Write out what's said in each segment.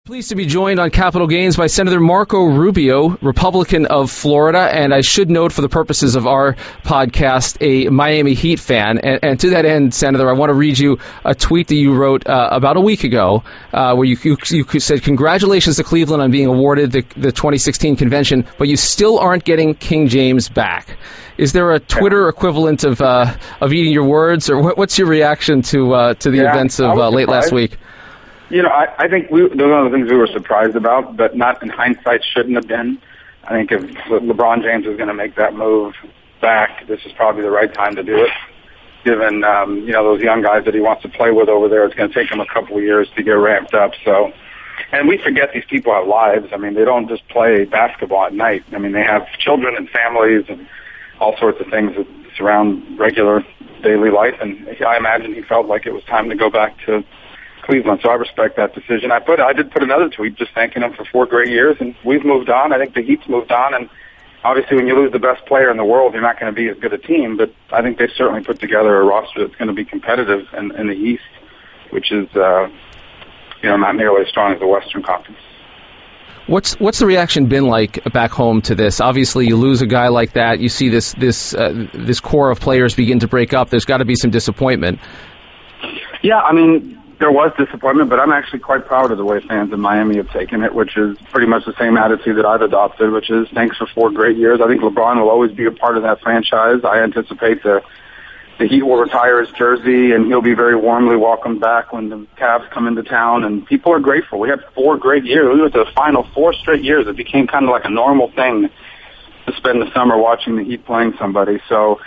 Pleased to be joined on Capitol Gains by Senator Marco Rubio, Republican of Florida, and I should note for the purposes of our podcast, a Miami Heat fan. And to that end, Senator, I want to read you a tweet that you wrote about a week ago where you said, "Congratulations to Cleveland on being awarded the 2016 convention, but you still aren't getting King James back." Is there a Twitter equivalent of eating your words, or what's your reaction to the events of late last week? You know, I think those are the things we were surprised about, but not in hindsight shouldn't have been. I think if LeBron James is going to make that move back, this is probably the right time to do it. Given, those young guys that he wants to play with over there, it's going to take him a couple of years to get ramped up. So, and we forget these people have lives. I mean, they don't just play basketball at night. I mean, they have children and families and all sorts of things that surround regular daily life. And I imagine he felt like it was time to go back to Cleveland, so I respect that decision. I did put another tweet just thanking him for 4 great years, and we've moved on. I think the Heat's moved on, and obviously when you lose the best player in the world, you're not going to be as good a team, but I think they've certainly put together a roster that's going to be competitive in the East, which is not nearly as strong as the Western Conference. What's the reaction been like back home to this? Obviously, you lose a guy like that, you see this core of players begin to break up. There's got to be some disappointment. Yeah, I mean, there was disappointment, but I'm actually quite proud of the way fans in Miami have taken it, which is pretty much the same attitude that I've adopted, which is thanks for 4 great years. I think LeBron will always be a part of that franchise. I anticipate the Heat will retire his jersey, and he'll be very warmly welcomed back when the Cavs come into town, and people are grateful. We had 4 great years. We went to the final 4 straight years. It became kind of like a normal thing to spend the summer watching the Heat playing somebody. So,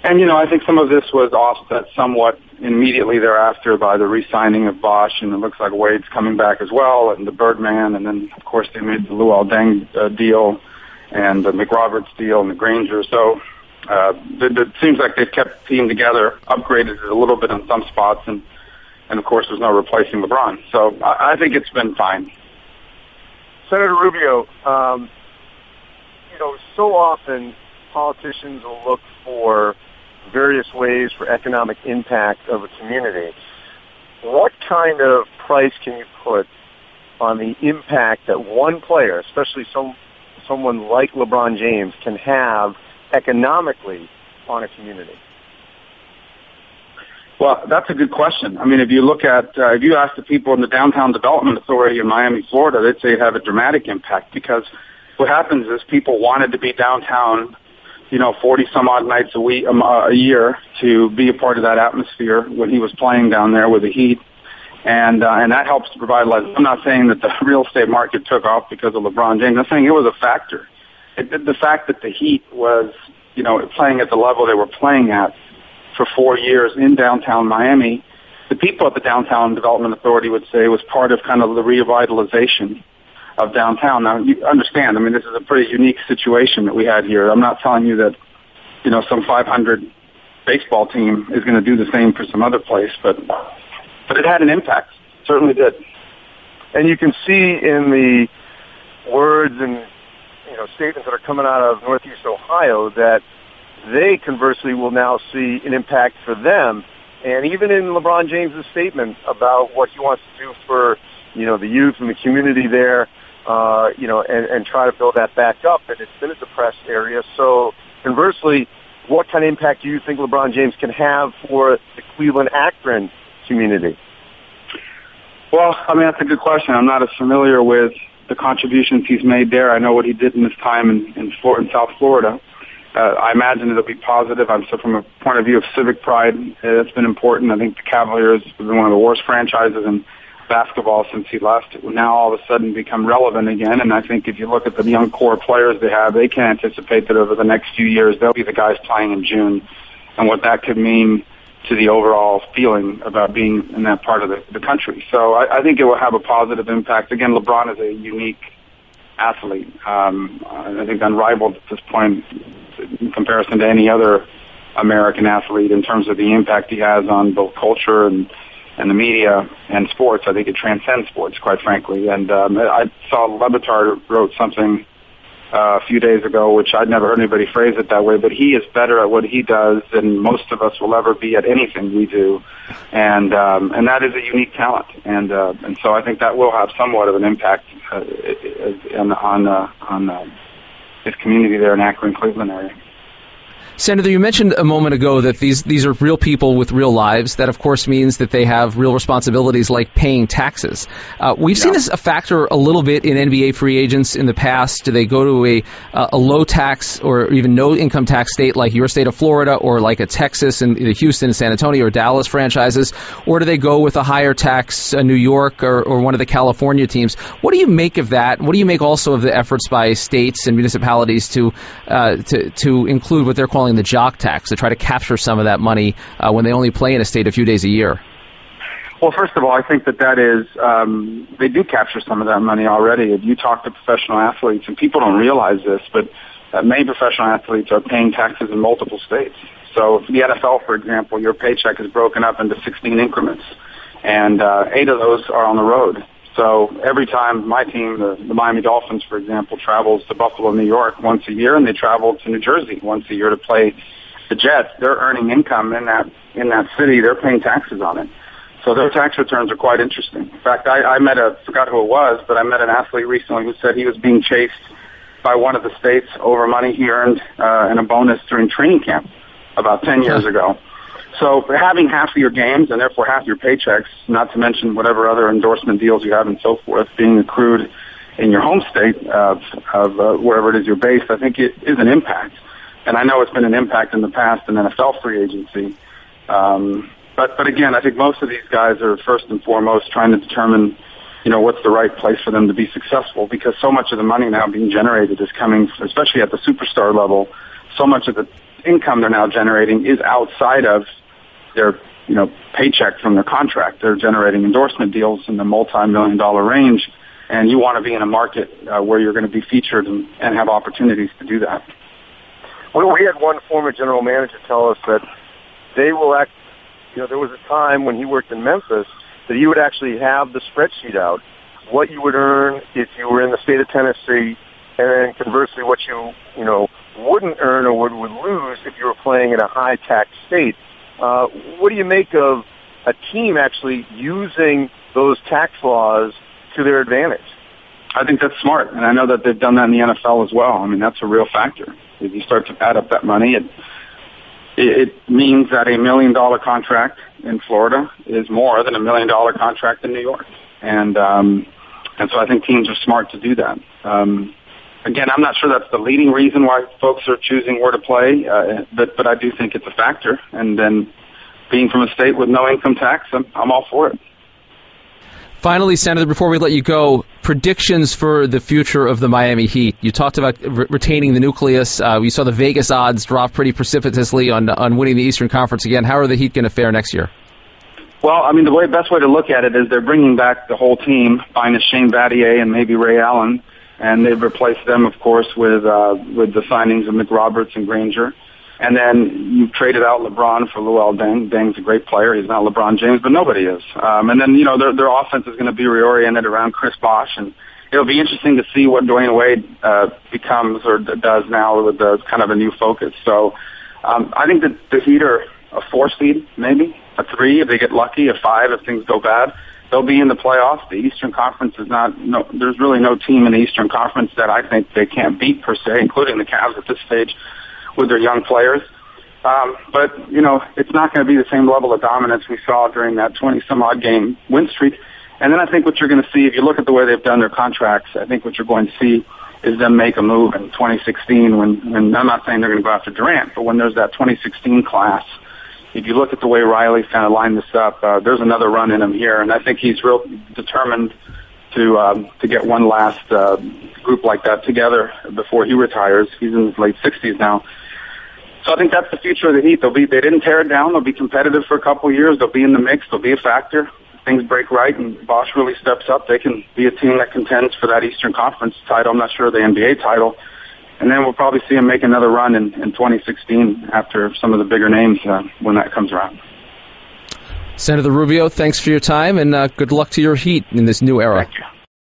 and, I think some of this was offset somewhat immediately thereafter by the re-signing of Bosch, and it looks like Wade's coming back as well, and the Birdman, and then, of course, they made the Luol Deng deal and the McRoberts deal and the Granger. So it seems like they've kept the team together, upgraded it a little bit in some spots, and of course, there's no replacing LeBron. So I think it's been fine. Senator Rubio, so often politicians will look for various ways for economic impact of a community. What kind of price can you put on the impact that one player, especially someone like LeBron James, can have economically on a community? Well, that's a good question. I mean, if you look at, if you ask the people in the Downtown Development Authority in Miami, Florida, they'd say it have a dramatic impact, because what happens is people wanted to be downtown 40 some odd nights a year to be a part of that atmosphere when he was playing down there with the Heat. And that helps to provide life. I'm not saying that the real estate market took off because of LeBron James. I'm saying it was a factor. The fact that the Heat was, playing at the level they were playing at for 4 years in downtown Miami, the people at the Downtown Development Authority would say was part of kind of the revitalization of downtown. Now, you understand, I mean, this is a pretty unique situation that we had here. I'm not telling you that, some 500 baseball team is going to do the same for some other place, but it had an impact. It certainly did. And you can see in the words and, statements that are coming out of Northeast Ohio that they conversely will now see an impact for them. And even in LeBron James' statement about what he wants to do for, the youth and the community there, and try to build that back up. And it's been a depressed area. So conversely, what kind of impact do you think LeBron James can have for the Cleveland-Akron community? Well, I mean, that's a good question. I'm not as familiar with the contributions he's made there. I know what he did in his time in South Florida. I imagine it'll be positive. So from a point of view of civic pride, it's been important. I think the Cavaliers have been one of the worst franchises in basketball since he left. Now all of a sudden become relevant again, and I think if you look at the young core players they have, they can anticipate that over the next few years they'll be the guys playing in June, and what that could mean to the overall feeling about being in that part of the country. So I think it will have a positive impact. Again, LeBron is a unique athlete. I think unrivaled at this point in comparison to any other American athlete in terms of the impact he has on both culture and the media and sports. I think it transcends sports, quite frankly. And I saw Le Batard wrote something a few days ago, which I'd never heard anybody phrase it that way, but he is better at what he does than most of us will ever be at anything we do. And that is a unique talent. And so I think that will have somewhat of an impact on his community there in Akron, Cleveland area. Senator, you mentioned a moment ago that these are real people with real lives. That, of course, means that they have real responsibilities like paying taxes. We've seen this a factor a little bit in NBA free agents in the past. Do they go to a low tax or even no income tax state like your state of Florida or like a Texas and the Houston, San Antonio, or Dallas franchises? Or do they go with a higher tax New York or one of the California teams? What do you make of that? What do you make also of the efforts by states and municipalities to include what they're calling the jock tax, to try to capture some of that money when they only play in a state a few days a year? Well, first of all, I think that is, they do capture some of that money already. If you talk to professional athletes, and people don't realize this, but many professional athletes are paying taxes in multiple states. So for the NFL, for example, your paycheck is broken up into 16 increments, and 8 of those are on the road. So every time my team, the Miami Dolphins, for example, travels to Buffalo, New York once a year, and they travel to New Jersey once a year to play the Jets, they're earning income in that city. They're paying taxes on it. So their tax returns are quite interesting. In fact, I forgot who it was, but I met an athlete recently who said he was being chased by one of the states over money he earned in a bonus during training camp about 10 years ago. So having half of your games and therefore half your paychecks, not to mention whatever other endorsement deals you have and so forth, being accrued in your home state of wherever it is you're based, I think it is an impact. And I know it's been an impact in the past in NFL free agency. But again, I think most of these guys are first and foremost trying to determine, what's the right place for them to be successful, because so much of the money now being generated is coming, especially at the superstar level, so much of the income they're now generating is outside of their, paycheck from their contract. They're generating endorsement deals in the multi-million-dollar range, and you want to be in a market where you're going to be featured and have opportunities to do that. Well, we had one former general manager tell us that they will act. There was a time when he worked in Memphis that he would actually have the spreadsheet out, what you would earn if you were in the state of Tennessee, and then conversely what you wouldn't earn or would lose if you were playing in a high-tax state. What do you make of a team actually using those tax laws to their advantage? I think that's smart, and I know that they've done that in the NFL as well. I mean, that's a real factor. If you start to add up that money, it means that $1 million contract in Florida is more than $1 million contract in New York, and so I think teams are smart to do that. Again, I'm not sure that's the leading reason why folks are choosing where to play, but I do think it's a factor. And then being from a state with no income tax, I'm all for it. Finally, Senator, before we let you go, predictions for the future of the Miami Heat. You talked about retaining the nucleus. We saw the Vegas odds drop pretty precipitously on winning the Eastern Conference again. How are the Heat going to fare next year? Well, I mean, the best way to look at it is they're bringing back the whole team, minus Shane Battier and maybe Ray Allen. And they've replaced them, of course, with the signings of McRoberts and Granger. And then you traded out LeBron for Luol Deng. Deng's a great player. He's not LeBron James, but nobody is. And then, their offense is going to be reoriented around Chris Bosh. And it'll be interesting to see what Dwayne Wade becomes or does now with kind of a new focus. So I think that the Heat are a 4 seed, maybe, a 3 if they get lucky, a 5 if things go bad. They'll be in the playoffs. The Eastern Conference there's really no team in the Eastern Conference that I think they can't beat per se, including the Cavs at this stage with their young players. But it's not going to be the same level of dominance we saw during that 20-some-odd game win streak. And then I think what you're going to see, if you look at the way they've done their contracts, I think what you're going to see is them make a move in 2016 when I'm not saying they're going to go after Durant, but when there's that 2016 class, if you look at the way Riley's kind of lined this up, there's another run in him here, and I think he's real determined to get one last group like that together before he retires. He's in his late 60s now. So I think that's the future of the Heat. They didn't tear it down. They'll be competitive for a couple of years. They'll be in the mix. They'll be a factor. If things break right and Bosh really steps up, they can be a team that contends for that Eastern Conference title. I'm not sure the NBA title. And then we'll probably see him make another run in 2016 after some of the bigger names when that comes around. Senator Rubio, thanks for your time, and good luck to your Heat in this new era. Thank you.